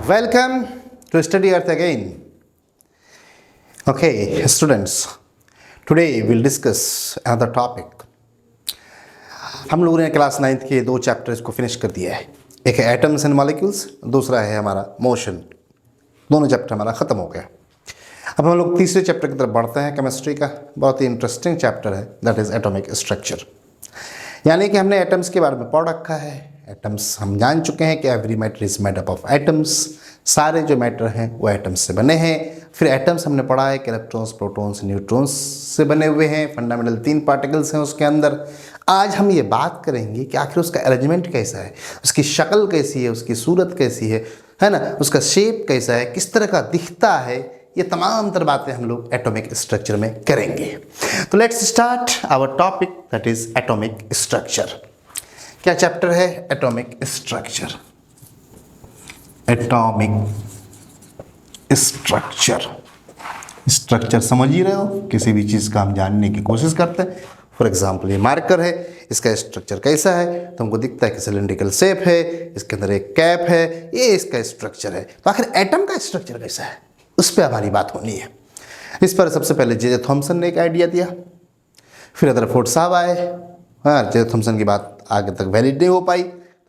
Welcome to Study Earth again. Okay, students, today we'll discuss another topic. हम लोगों ने class 9th के दो चैप्टर्स को फिनिश कर दिया है. एक है एटम्स एंड मॉलिक्यूल्स, दूसरा है हमारा मोशन. दोनों चैप्टर हमारा ख़त्म हो गया. अब हम लोग तीसरे चैप्टर की तरफ बढ़ते हैं. केमिस्ट्री का बहुत ही इंटरेस्टिंग चैप्टर है, दैट इज़ एटॉमिक स्ट्रक्चर. यानी कि हमने एटम्स के बारे में पढ़ रखा है. एटम्स हम जान चुके हैं कि every matter is made up of atoms. सारे जो मैटर हैं वो एटम्स से बने हैं. फिर एटम्स हमने पढ़ा है कि इलेक्ट्रॉन्स, प्रोटॉन्स, न्यूट्रॉन्स से बने हुए हैं. फंडामेंटल 3 पार्टिकल्स हैं उसके अंदर. आज हम ये बात करेंगे कि आखिर उसका अरेंजमेंट कैसा है, उसकी शक्ल कैसी है, उसकी सूरत कैसी है ना, उसका शेप कैसा है, किस तरह का दिखता है. ये तमाम तर बातें हम लोग एटॉमिक स्ट्रक्चर में करेंगे. तो let's start our topic, that is atomic structure. क्या चैप्टर है? Atomic structure. Atomic structure. Structure समझ ही रहे हो, किसी भी चीज़ का हम जानने की कोशिश करते हैं. फॉर एग्जाम्पल ये मार्कर है, इसका स्ट्रक्चर कैसा है, तो हमको दिखता है कि सिलेंड्रिकल शेप है, इसके अंदर एक कैप है, ये इसका स्ट्रक्चर है. तो आखिर एटम का स्ट्रक्चर कैसा है, उस पर हमारी बात होनी है. इस पर सबसे पहले जे थॉमसन ने एक आइडिया दिया, फिर रदरफोर्ड साहब आए. हाँ, जे थॉमसन की बात आगे तक वैलिड नहीं हो पाई,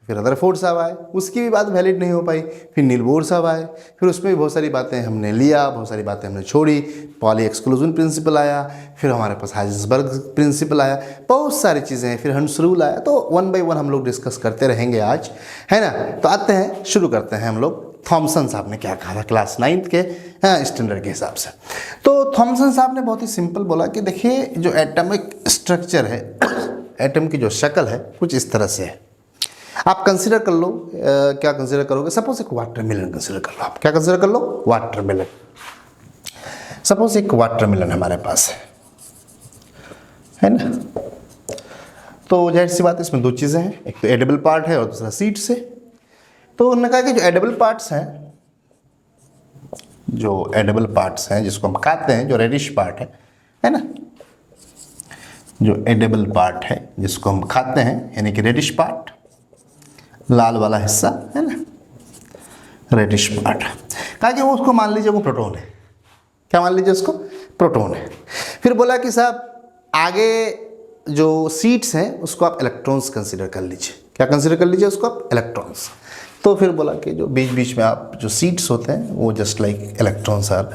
फिर रदरफोर्ड साहब आए, उसकी भी बात वैलिड नहीं हो पाई. फिर नील बोर साहब आए, फिर उसमें भी बहुत सारी बातें हमने लिया, बहुत सारी बातें हमने छोड़ी. पॉली एक्सक्लूजन प्रिंसिपल आया, फिर हमारे पास हाइजेंसबर्ग प्रिंसिपल आया, बहुत सारी चीज़ें हैं. फिर हंस रूल आया. तो 1 बाय 1 हम लोग डिस्कस करते रहेंगे आज, है ना. तो आते हैं, शुरू करते हैं हम लोग. थॉमसन साहब ने क्या कहा था क्लास 9th के स्टैंडर्ड के हिसाब से. तो थॉमसन साहब ने बहुत ही सिंपल बोला कि देखिए जो एटॉमिक स्ट्रक्चर है, एटम की जो शक्ल है कुछ इस तरह से है. आप कंसिडर कर लो, क्या कंसिडर करोगे? सपोज एक वाटरमेलन कंसिडर कर लो. आप क्या कंसिडर कर लो? वाटरमेलन. सपोज एक वाटरमेलन हमारे पास है ना. तो जाहिर सी बात है, इसमें दो चीज़ें हैं, एक तो एडिबल पार्ट है और दूसरा सीड्स है. तो उन्होंने कहा कि जो एडिबल पार्ट्स हैं, जो एडिबल पार्ट्स हैं जिसको हम खाते हैं, जो रेडिश पार्ट है ना, जो एडिबल पार्ट है जिसको हम खाते हैं, यानी कि रेडिश पार्ट, लाल वाला हिस्सा है ना, रेडिश पार्ट. कहा कि वो उसको मान लीजिए वो प्रोटॉन है. क्या मान लीजिए उसको? प्रोटॉन है. फिर बोला कि साहब आगे जो सीड्स हैं उसको आप इलेक्ट्रॉन्स कंसीडर कर लीजिए. क्या कंसीडर कर लीजिए उसको आप? इलेक्ट्रॉन्स. तो फिर बोला कि जो बीच बीच में आप जो सीड्स होते हैं वो just like electrons are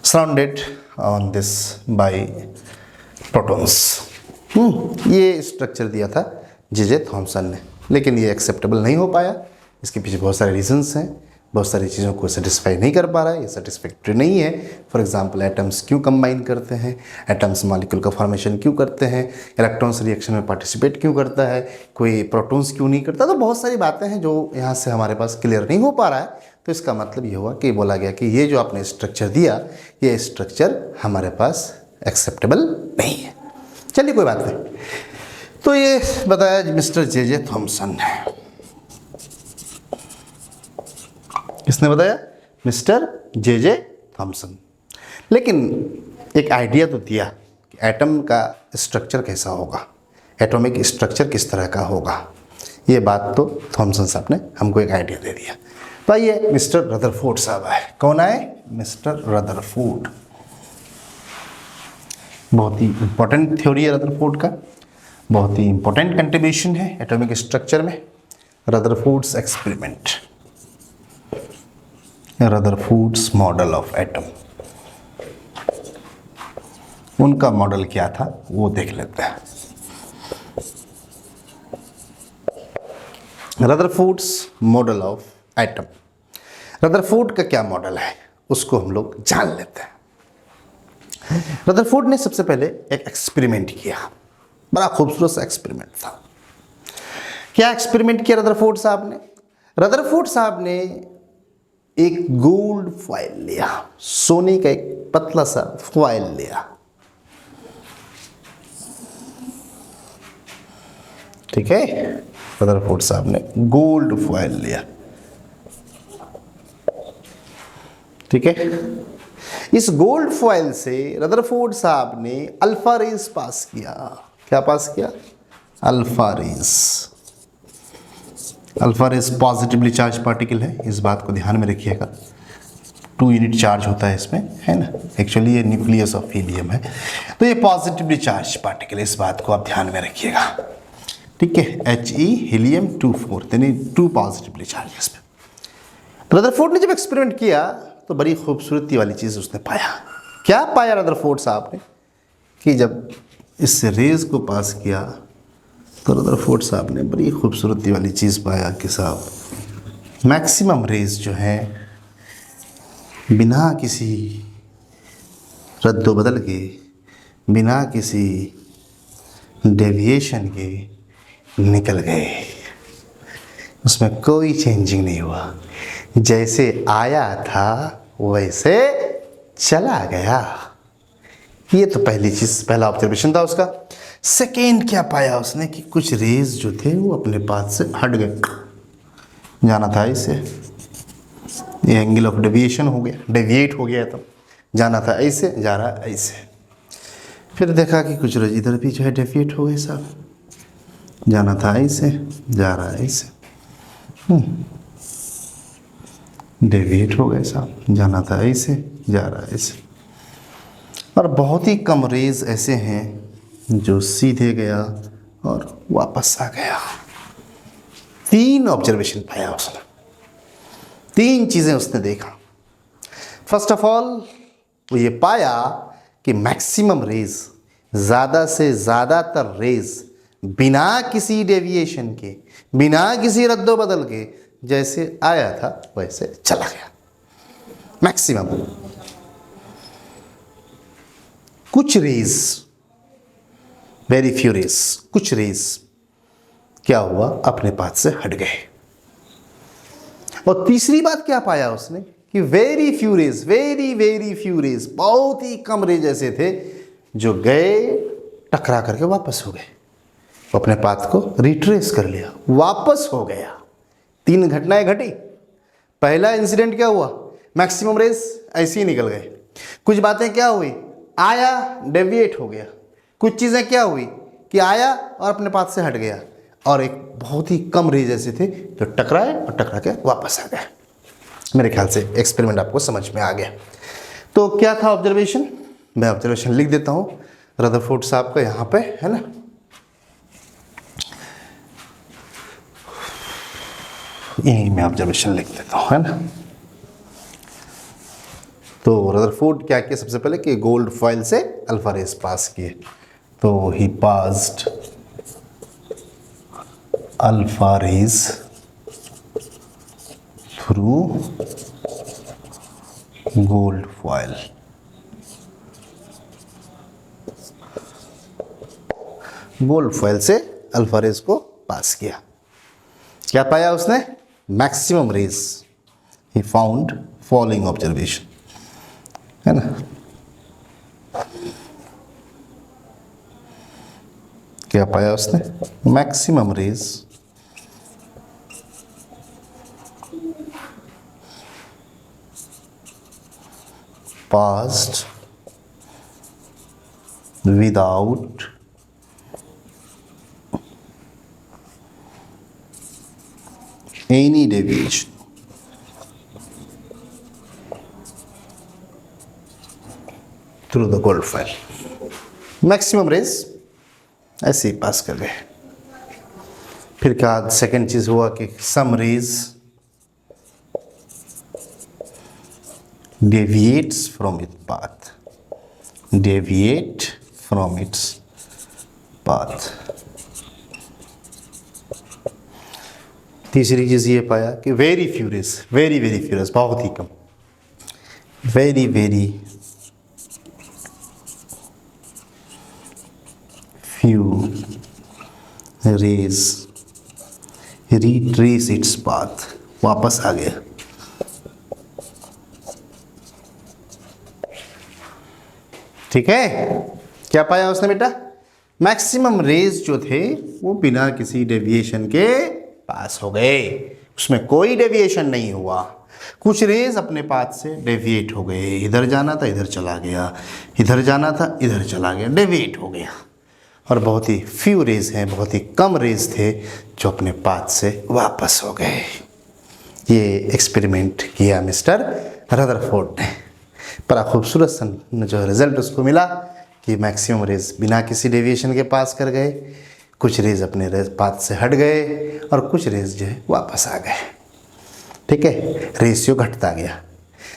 surrounded on this by protons. ये स्ट्रक्चर दिया था जे थॉमसन ने, लेकिन ये एक्सेप्टेबल नहीं हो पाया. इसके पीछे बहुत सारे रीजंस हैं, बहुत सारी चीज़ों को सेटिस्फाई नहीं कर पा रहा है, ये सेटिस्फैक्ट्री नहीं है. फॉर एग्जांपल एटम्स क्यों कंबाइन करते हैं, एटम्स मॉलिक्यूल का फॉर्मेशन क्यों करते हैं, इलेक्ट्रॉन्स रिएक्शन में पार्टिसिपेट क्यों करता है, कोई प्रोटॉन्स क्यों नहीं करता. तो बहुत सारी बातें हैं जो यहाँ से हमारे पास क्लियर नहीं हो पा रहा है. तो इसका मतलब ये हुआ कि बोला गया कि ये जो आपने स्ट्रक्चर दिया, ये स्ट्रक्चर हमारे पास एक्सेप्टेबल नहीं है. चलिए कोई बात नहीं. तो ये बताया मिस्टर जे थॉमसन ने. किसने बताया? Mister J Thomson. लेकिन एक आइडिया तो दिया कि एटम का स्ट्रक्चर कैसा होगा, एटॉमिक स्ट्रक्चर किस तरह का होगा. ये बात तो थॉमसन साहब ने हमको एक आइडिया दे दिया. तो आइए मिस्टर रदरफोर्ड साहब आए. कौन आए? Mister Rutherford. बहुत ही इंपॉर्टेंट थ्योरी है रदरफोर्ड का, बहुत ही इंपॉर्टेंट कंट्रीब्यूशन है एटॉमिक स्ट्रक्चर में. Rutherford's experiment, Rutherford's model of atom. उनका मॉडल क्या था वो देख लेते हैं. Rutherford's model of atom. Rutherford का क्या मॉडल है उसको हम लोग जान लेते हैं. रदरफोर्ड ने सबसे पहले एक एक्सपेरिमेंट किया, बड़ा खूबसूरत सा एक्सपेरिमेंट था. क्या एक्सपेरिमेंट किया रदरफोर्ड साहब ने? रदरफोर्ड साहब ने एक गोल्ड फॉयल लिया, सोने का एक पतला सा फॉयल लिया. ठीक है, रदरफोर्ड साहब ने गोल्ड फॉयल लिया. ठीक है, इस गोल्ड फॉयल से रदरफोर्ड साहब ने अल्फा रेज पास किया. क्या पास किया? Alpha rays. Alpha rays positively charge particle है, इस बात को ध्यान में रखिएगा। 2 यूनिट चार्ज होता है इसमें, है ना। एक्चुअली ये न्यूक्लियस ऑफ हीलियम है, तो ये पॉजिटिवली चार्ज पार्टिकल, इस बात को आप ध्यान में रखिएगा, ठीक है। He हीलियम 2 4 यानी 2 पॉजिटिवली चार्ज इसमें। रदरफोर्ड ने जब एक्सपेरिमेंट किया तो बड़ी खूबसूरती वाली चीज़ उसने पाया। क्या पाया रदरफोर्ड साहब ने कि जब इस रेज को पास किया तो रदरफोर्ड साहब ने बड़ी खूबसूरती वाली चीज़ पाया कि साहब मैक्सिमम रेज जो है बिना किसी रद्दोबदल के, बिना किसी डेविएशन के निकल गए, उसमें कोई चेंजिंग नहीं हुआ, जैसे आया था वैसे चला गया। ये तो पहली चीज़, पहला ऑब्जर्वेशन था उसका। सेकेंड क्या पाया उसने कि कुछ रेज जो थे वो अपने पाथ से हट गए, जाना था इसे, ये एंगल ऑफ डेविएशन हो गया, डेविएट हो गया, तो जाना था ऐसे, जा रहा ऐसे। फिर देखा कि कुछ रेज इधर भी जो है डेविएट हो गए साहब, जाना था ऐसे, जा रहा है ऐसे, डेविएट हो गए साहब, जाना था ऐसे, जा रहा है ऐसे। और बहुत ही कम रेज ऐसे हैं जो सीधे गया और वापस आ गया। 3 ऑब्जर्वेशन पाया उसने, 3 चीज़ें उसने देखा। फर्स्ट ऑफ ऑल वो ये पाया कि मैक्सिमम रेज, ज़्यादा से ज़्यादातर रेज बिना किसी डेविएशन के, बिना किसी रद्दोबदल के, जैसे आया था वैसे चला गया, मैक्सिमम। कुछ रेज, वेरी फ्यू रेज, कुछ रेज क्या हुआ, अपने पाथ से हट गए। और तीसरी बात क्या पाया उसने कि very few rays, very few rays, बहुत ही कम रेज ऐसे थे जो गए, टकरा करके वापस हो गए, अपने पाथ को रिट्रेस कर लिया, वापस हो गया। 3 घटनाएं घटी। पहला इंसिडेंट क्या हुआ, मैक्सिमम रेज ऐसे ही निकल गए। कुछ बातें क्या हुई, आया डेविएट हो गया। कुछ चीज़ें क्या हुई कि आया और अपने पाथ से हट गया। और एक बहुत ही कम रेज ऐसे थे जो टकराए और टकरा के वापस आ गए। मेरे ख्याल से एक्सपेरिमेंट आपको समझ में आ गया। तो क्या था ऑब्जर्वेशन, मैं ऑब्जर्वेशन लिख देता हूँ रदरफोर्ड साहब का यहाँ पे, है ना। यही मैं ऑब्जर्वेशन लिख देता हूँ, है ना। तो रदरफोर्ड क्या किया, सबसे पहले कि गोल्ड फॉइल से अल्फा रेज पास किए। तो he passed alpha rays through gold foil. Gold foil से अल्फा रेज को पास किया। क्या पाया उसने, maximum rays. He found following observation, है ना। क्या पाया उसने, maximum rays passed without any deviation through the gold file। Maximum rays ऐसे ही पास कर गए। फिर क्या सेकेंड चीज हुआ कि सम raise deviates from its path, deviate from its path। तीसरी चीज ये पाया कि very few rays, very few rays, बहुत ही कम, very few rays retrace its path, वापस आ गया। ठीक है, क्या पाया उसने बेटा, मैक्सिमम रेज जो थे वो बिना किसी डेविएशन के पास हो गए, उसमें कोई डेविएशन नहीं हुआ। कुछ रेज अपने पाथ से डेविएट हो गए, इधर जाना था इधर चला गया, इधर जाना था इधर चला गया, डेविएट हो गया। और बहुत ही फ्यू रेज हैं, बहुत ही कम रेज थे जो अपने पाथ से वापस हो गए। ये एक्सपेरिमेंट किया मिस्टर रदरफोर्ड ने। बड़ा खूबसूरत सन जो रिजल्ट उसको मिला कि मैक्सिमम रेज बिना किसी डेविएशन के पास कर गए, कुछ रेज अपने पाथ से हट गए और कुछ रेज जो है वापस आ गए। ठीक है, रेशियो घटता गया।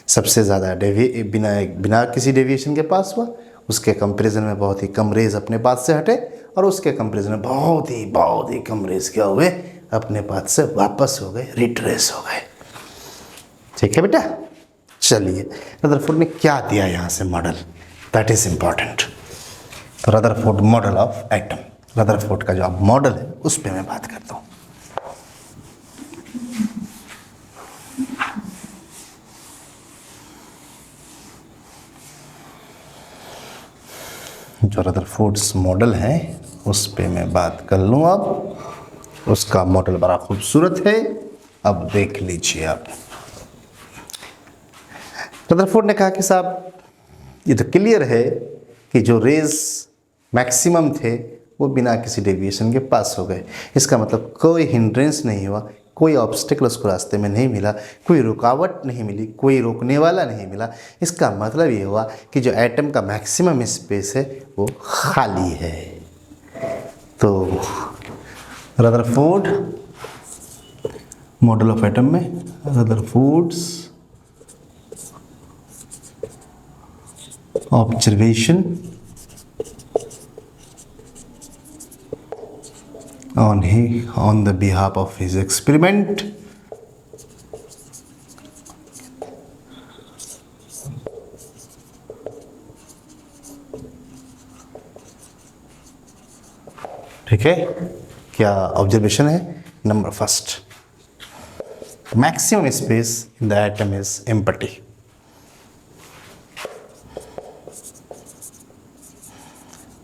सबसे ज़्यादा बिना किसी डेविएशन के पास हुआ, उसके कंपैरिजन में बहुत ही कम रेज अपने पाथ से हटे, और उसके कंपैरिजन में बहुत ही कम रेज क्या हुए, अपने पाथ से वापस हो गए, रिट्रेस हो गए। ठीक है बेटा, चलिए रदरफोर्ड ने क्या दिया यहाँ से मॉडल, दैट इज इम्पॉर्टेंट। तो Rutherford model of atom, Rutherford का जो अब मॉडल है उस पर मैं बात करता हूँ। जो रदरफोर्ड्स मॉडल है उस पे मैं बात कर लूँ अब। उसका मॉडल बड़ा खूबसूरत है, अब देख लीजिए आप। रदरफोर्ड ने कहा कि साहब ये तो क्लियर है कि जो रेज मैक्सिमम थे वो बिना किसी डेविएशन के पास हो गए। इसका मतलब कोई हिंड्रेंस नहीं हुआ, कोई ऑब्स्टिकल उसको रास्ते में नहीं मिला, कोई रुकावट नहीं मिली, कोई रोकने वाला नहीं मिला। इसका मतलब ये हुआ कि जो एटम का मैक्सिमम स्पेस है वो खाली है। तो रदरफोर्ड मॉडल ऑफ एटम में Rutherford's observation on the behalf of his experiment ठीक है, क्या ऑब्जर्वेशन है? Number first, maximum space in the atom is empty.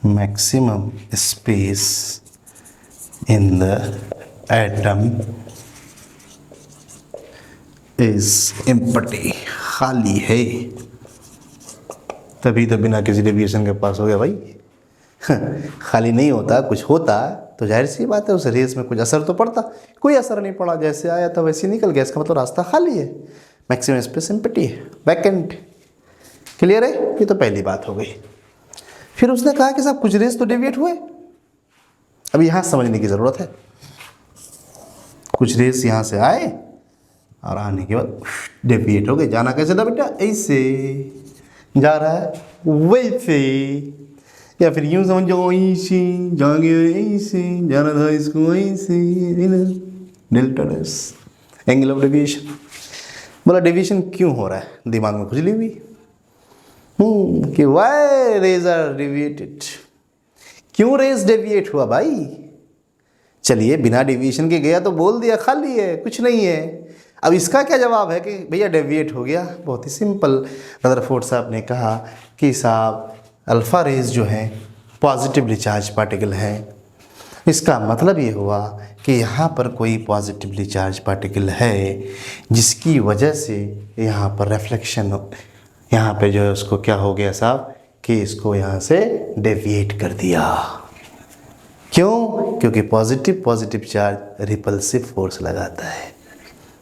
Maximum space in the atom is empty, खाली है। तभी तो बिना किसी डेविएशन के पास हो गया भाई। खाली नहीं होता, कुछ होता तो जाहिर सी बात है उस रेस में कुछ असर तो पड़ता, कोई असर नहीं पड़ा, जैसे आया था वैसे निकल गया। इसका मतलब रास्ता खाली है, मैक्सिमम स्पेस एम्प्टी है, वैकेंट। क्लियर है? ये तो पहली बात हो गई। फिर उसने कहा कि साहब कुछ रेस तो डेविएट हुए। अब यहाँ समझने की ज़रूरत है। कुछ रेस यहाँ से आए और आने के बाद डेविएट हो गए। जाना कैसे था बेटा? ऐसे जा रहा है, वैसे, या फिर यूँ समझ जाओ ऐसे जा गया, ऐसे जाना था इसको, ऐसे। Delta dash angle of deviation. बोला डेविएशन क्यों हो रहा है? दिमाग में खुजली हुई कि वाई रेज आर डेविएटेड, क्यों रेस डेविएट हुआ भाई? चलिए बिना डेविएशन के गया तो बोल दिया खाली है, कुछ नहीं है। अब इसका क्या जवाब है कि भैया डेविएट हो गया? बहुत ही सिंपल। रदरफोर्ड साहब ने कहा कि साहब अल्फ़ा रेज जो हैं पॉजिटिवली चार्ज पार्टिकल हैं। इसका मतलब ये हुआ कि यहाँ पर कोई पॉजिटिवली चार्ज पार्टिकल है जिसकी वजह से यहाँ पर रिफ्लेक्शन, यहाँ पे जो है उसको क्या हो गया साहब कि इसको यहाँ से डेविएट कर दिया। क्यों? क्योंकि पॉजिटिव चार्ज रिपल्सिव फोर्स लगाता है।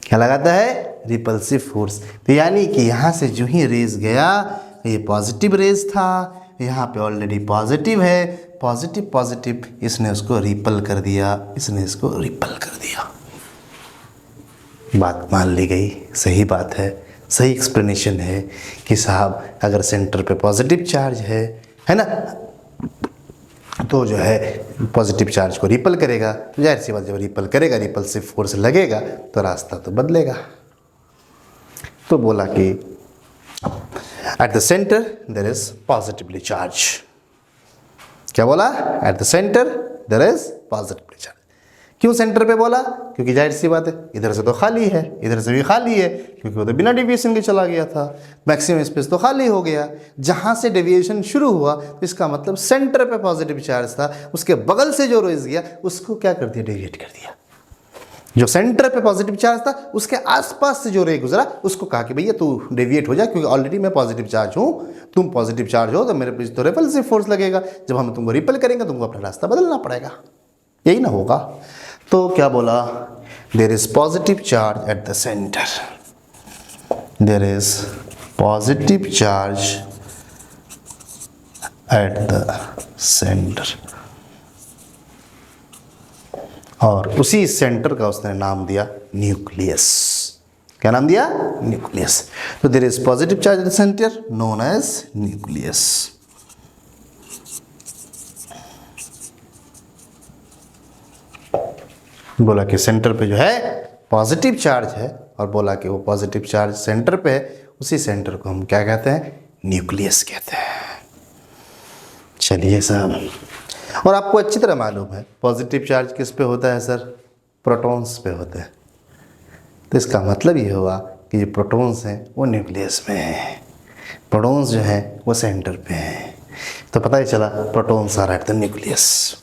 क्या लगाता है? Repulsive force. तो यानी कि यहाँ से जो ही रेज गया, ये पॉजिटिव रेज था, यहाँ पे ऑलरेडी पॉजिटिव है, पॉजिटिव इसने उसको रिपल कर दिया, इसने इसको रिपल कर दिया। बात मान ली गई, सही बात है, सही एक्सप्लेनेशन है कि साहब अगर सेंटर पे पॉजिटिव चार्ज है ना, तो जो है पॉजिटिव चार्ज को रिपल करेगा। तो जाहिर सी बात, जब रिपल करेगा, रिपल्सिव फोर्स लगेगा तो रास्ता तो बदलेगा। तो बोला कि at the centre there is positively charge. क्या बोला? At the centre there is positively charge. क्यों सेंटर पे बोला? क्योंकि जाहिर सी बात है इधर से तो खाली है, इधर से भी खाली है, क्योंकि वो तो बिना डेविएशन के चला गया था। मैक्सिमम स्पेस तो खाली हो गया। जहाँ से डेविएशन शुरू हुआ तो इसका मतलब सेंटर पे पॉजिटिव चार्ज था, उसके बगल से जो रेज गया उसको क्या कर दिया? डेविएट कर दिया। जो सेंटर पे पॉजिटिव चार्ज था उसके आसपास से जो रे गुजरा उसको कहा कि भैया तू डेविएट हो जा, क्योंकि ऑलरेडी मैं पॉजिटिव चार्ज हूँ, तुम पॉजिटिव चार्ज हो तो मेरे पे तो रिपल्सिव फोर्स लगेगा, जब हम तुमको रिपल करेंगे तुमको अपना रास्ता बदलना पड़ेगा, यही ना होगा। तो क्या बोला, there is positive charge at the centre, there is positive charge at the centre, और उसी सेंटर का उसने नाम दिया न्यूक्लियस। क्या नाम दिया, न्यूक्लियस। तो there is positive charge at the centre known as nucleus. बोला कि सेंटर पे जो है पॉजिटिव चार्ज है, और बोला कि वो पॉजिटिव चार्ज सेंटर पे है, उसी सेंटर को हम क्या कहते हैं, न्यूक्लियस कहते हैं। चलिए साहब, और आपको अच्छी तरह मालूम है पॉजिटिव चार्ज किस पे होता है सर, प्रोटॉन्स पे होता है। तो इसका मतलब ये हुआ कि जो प्रोटॉन्स हैं वो न्यूक्लियस में हैं, प्रोटॉन्स जो हैं वो सेंटर पे हैं। तो पता ही चला protons are at the nucleus,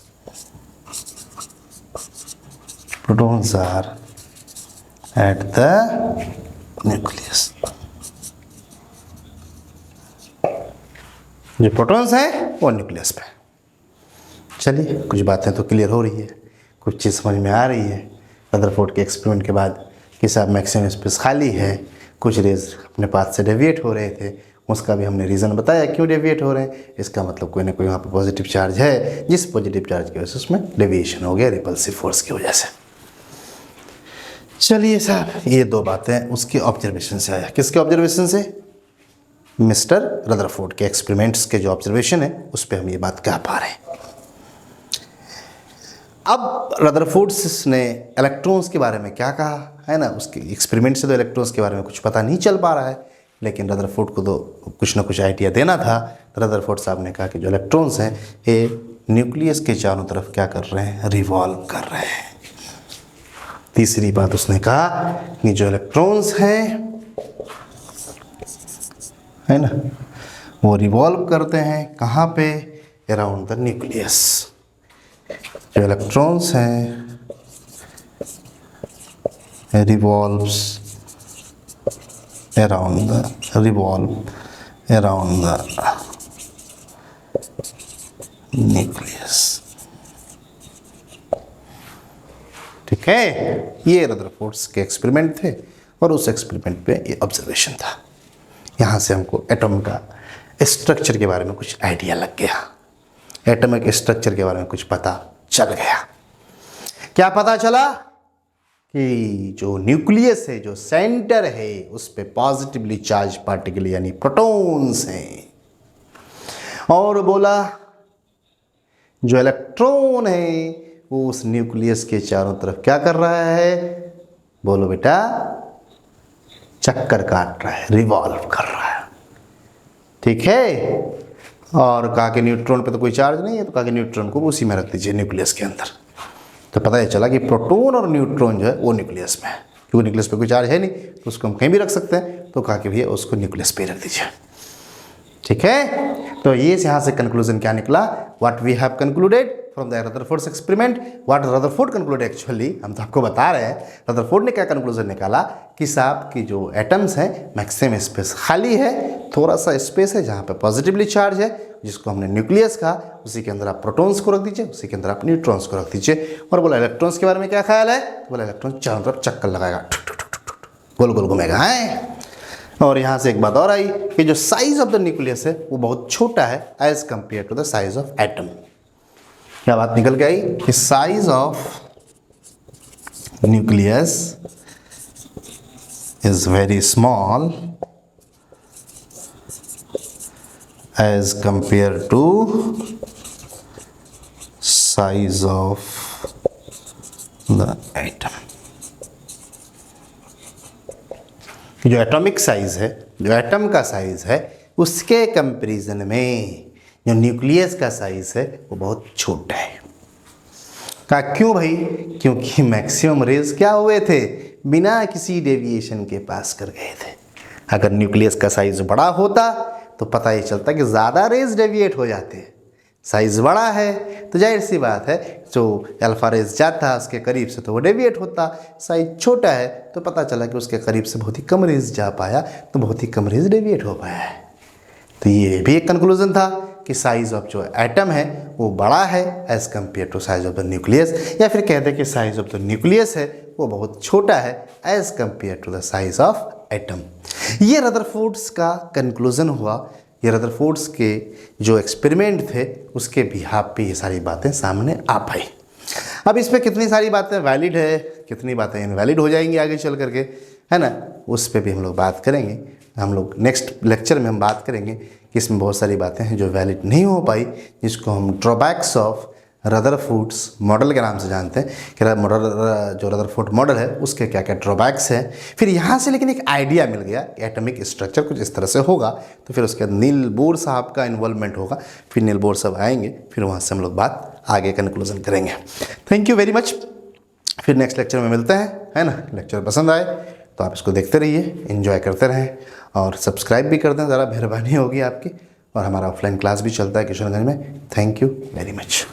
protons are at the nucleus. जो प्रोटॉन्स हैं वो न्यूक्लियस पे। चलिए कुछ बातें तो क्लियर हो रही है, कुछ चीज़ समझ में आ रही है। रदरफोर्ड के एक्सपेरिमेंट के बाद कि साहब मैक्सिमम स्पेस खाली है, कुछ रेज अपने पाथ से डेविएट हो रहे थे, उसका भी हमने रीज़न बताया क्यों डेविएट हो रहे हैं। इसका मतलब कोई ना कोई वहाँ पर पॉजिटिव चार्ज है, जिस पॉजिटिव चार्ज की वजह से उसमें डेविएशन हो गया रिपल्सिव फोर्स की वजह से। चलिए साहब, ये दो बातें उसके ऑब्जर्वेशन से आया। किसके ऑब्जर्वेशन से, मिस्टर रदरफोर्ड के एक्सपेरिमेंट्स के जो ऑब्जर्वेशन है उस पर हम ये बात कह पा रहे हैं। अब रदरफोर्ड ने इलेक्ट्रॉन्स के बारे में क्या कहा है ना, उसके एक्सपेरिमेंट से तो इलेक्ट्रॉन्स के बारे में कुछ पता नहीं चल पा रहा है, लेकिन रदरफोर्ड को तो कुछ ना कुछ आइडिया देना था। रदरफोर्ड साहब ने कहा कि जो इलेक्ट्रॉन्स हैं ये न्यूक्लियस के चारों तरफ क्या कर रहे हैं, रिवॉल्व कर रहे हैं। तीसरी बात उसने कहा कि जो इलेक्ट्रॉन्स हैं है ना, वो रिवॉल्व करते हैं कहाँ पे, अराउंड द न्यूक्लियस। जो इलेक्ट्रॉन्स हैं रिवॉल्व्स अराउंड द न्यूक्लियस। ठीक है, ये रदरफोर्ड के एक्सपेरिमेंट थे और उस एक्सपेरिमेंट पे ये ऑब्जर्वेशन था। यहाँ से हमको एटम का स्ट्रक्चर के बारे में कुछ आइडिया लग गया, एटॉमिक स्ट्रक्चर के बारे में कुछ पता चल गया। क्या पता चला कि जो न्यूक्लियस है, जो सेंटर है, उस पे पॉजिटिवली चार्ज पार्टिकल यानी प्रोटॉन्स हैं। और बोला जो इलेक्ट्रॉन है वो उस न्यूक्लियस के चारों तरफ क्या कर रहा है, बोलो बेटा, चक्कर काट रहा है, रिवॉल्व कर रहा है। ठीक है, और कहा कि न्यूट्रॉन पे तो कोई चार्ज नहीं है, तो कहा कि न्यूट्रॉन को उसी में रख दीजिए न्यूक्लियस के अंदर। तो पता ही चला कि प्रोटॉन और न्यूट्रॉन जो है वो न्यूक्लियस में है, क्योंकि न्यूक्लियस पे कोई चार्ज है नहीं तो उसको हम कहीं भी रख सकते हैं। तो कहा कि भैया उसको न्यूक्लियस पे रख दीजिए। ठीक है, तो ये यहाँ से कंक्लूजन क्या निकला, what we have concluded from the Rutherford's experiment, what Rutherford conclude actually, हम तो आपको बता रहे हैं रदरफोर्ड ने क्या कंक्लूजन निकाला कि साहब की जो एटम्स हैं मैक्सिमम स्पेस खाली है, थोड़ा सा स्पेस है जहाँ पे पॉजिटिवली चार्ज है, जिसको हमने न्यूक्लियस कहा, उसी के अंदर आप प्रोटॉन्स को रख दीजिए, उसी के अंदर आप न्यूट्रॉन्स को रख दीजिए। और बोला इलेक्ट्रॉन्स के बारे में क्या ख्याल है, बोला इलेक्ट्रॉन चारों तरफ चक्कर लगाएगा, गोल गोल घूमेगा है। और यहाँ से एक बात और आई कि जो साइज ऑफ द न्यूक्लियस है वो बहुत छोटा है as compare to the size of atom. क्या बात निकल के आई कि size of nucleus is very small as compare to size of the atom. जो एटॉमिक साइज है, जो एटम का साइज है, उसके कंपैरिजन में जो न्यूक्लियस का साइज है वो बहुत छोटा है। कहा क्यों भाई, क्योंकि मैक्सिमम रेज क्या हुए थे, बिना किसी डेविएशन के पास कर गए थे। अगर न्यूक्लियस का साइज बड़ा होता तो पता ही चलता कि ज़्यादा रेज डेविएट हो जाते, साइज़ बड़ा है तो जाहिर सी बात है जो अल्फा रेज जाता है उसके करीब से तो वो डेविएट होता, साइज छोटा है तो पता चला कि उसके करीब से बहुत ही कम रेज जा पाया तो बहुत ही कम रेज डेविएट हो पाया है। तो ये भी एक कंक्लूजन था कि साइज ऑफ जो एटम है वो बड़ा है as compare to size of the nucleus, या फिर कहते हैं कि साइज ऑफ द न्यूक्लियस है वो बहुत छोटा है as compare to the size of atom. ये रदरफोर्ड्स का कंक्लूजन हुआ। ये रदरफोर्ड्स के जो एक्सपेरिमेंट थे उसके बिहाफ पे ये सारी बातें सामने आ पाई। अब इसमें कितनी सारी बातें वैलिड है, कितनी बातें इनवैलिड हो जाएंगी आगे चल करके, है ना, उस पर भी हम लोग बात करेंगे। हम लोग नेक्स्ट लेक्चर में हम बात करेंगे कि इसमें बहुत सारी बातें हैं जो वैलिड नहीं हो पाई, जिसको हम ड्रॉबैक्स ऑफ रदरफोर्ड्स मॉडल के नाम से जानते हैं कि जो रदरफोर्ड मॉडल है उसके क्या क्या ड्रॉबैक्स हैं। फिर यहाँ से लेकिन एक आइडिया मिल गया कि एटॉमिक स्ट्रक्चर कुछ इस तरह से होगा, तो फिर उसके बाद नील बोर साहब का इन्वॉल्वमेंट होगा, फिर नील बोर साहब आएंगे, फिर वहाँ से हम लोग बात आगे कंक्लूजन करेंगे। Thank you very much. फिर नेक्स्ट लेक्चर में मिलते हैं, है ना। लेक्चर पसंद आए तो आप इसको देखते रहिए, एंजॉय करते रहें और सब्सक्राइब भी कर दें, ज़रा मेहरबानी होगी आपकी। और हमारा ऑफलाइन क्लास भी चलता है किशनगंज में। Thank you very much.